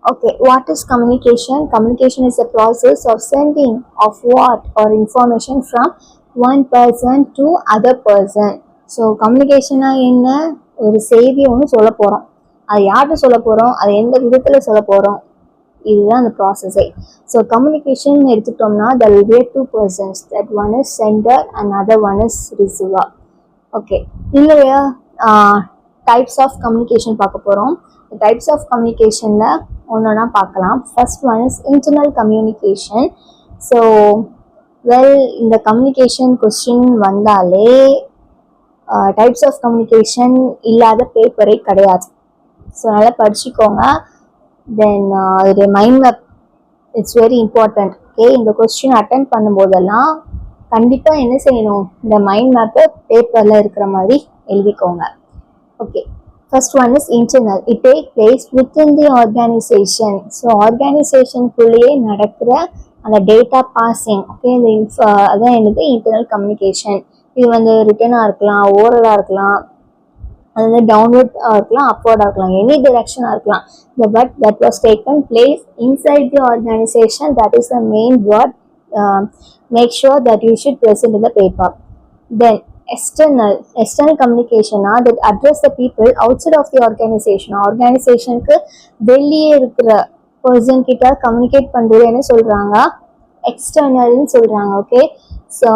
Okay, what is communication? Communication is the process of sending of what or information from one person to other person. So கம்யூனிகேஷனா என்ன, ஒரு செய்தி ஒன்று சொல்ல போகிறோம், அது யார்கிட்ட சொல்ல போகிறோம், அது எந்த விதத்தில் சொல்ல போகிறோம், இதுதான் அந்த ப்ராசஸே. ஸோ கம்யூனிகேஷன் எடுத்துட்டோம்னா there will be two persons, that one is sender and other one is receiver. Okay, இல்லையா டைப்ஸ் ஆஃப் கம்யூனிகேஷன் பார்க்க போகிறோம். டைப்ஸ் ஆஃப் கம்யூனிகேஷனில் ஒன்றா பார்க்கலாம். First one is internal communication. So இந்த கம்யூனிகேஷன் கொஸ்டின் வந்தாலே டைப்ஸ் ஆஃப் கம்யூனிகேஷன் இல்லாத பேப்பரே கிடையாது. So நல்லா படிச்சுக்கோங்க. தென் அதோடைய mind map it's very important. Okay, இந்த கொஸ்டின் அட்டென்ட் பண்ணும்போதெல்லாம் கண்டிப்பாக என்ன செய்யணும், இந்த மைண்ட் மேப்பை பேப்பரில் இருக்கிற மாதிரி எழுதிக்கோங்க. Okay, first one is internal. It takes place within the organization. So organizationக்குள்ளேயே நடக்கிற அந்த டேட்டா பாசிங். ஓகே, இந்த அதான் என்னது இன்டர்னல் கம்யூனிகேஷன். இது வந்து ரிட்டனாக இருக்கலாம், ஓரலாக இருக்கலாம், அது வந்து டவுன்வர்டாக இருக்கலாம், அப்வர்டாக இருக்கலாம், எனி டிரெக்ஷனாக இருக்கலாம். The but that was taken place inside the organization, that is the main word. Make sure that you should present in the paper. Then external communication that address the people outside of the organizationக்கு வெளியே இருக்கிற person கிட்ட communicate பண்றது என்ன சொல்றாங்க, எக்ஸ்டர்னல்னு சொல்றாங்க. Okay, so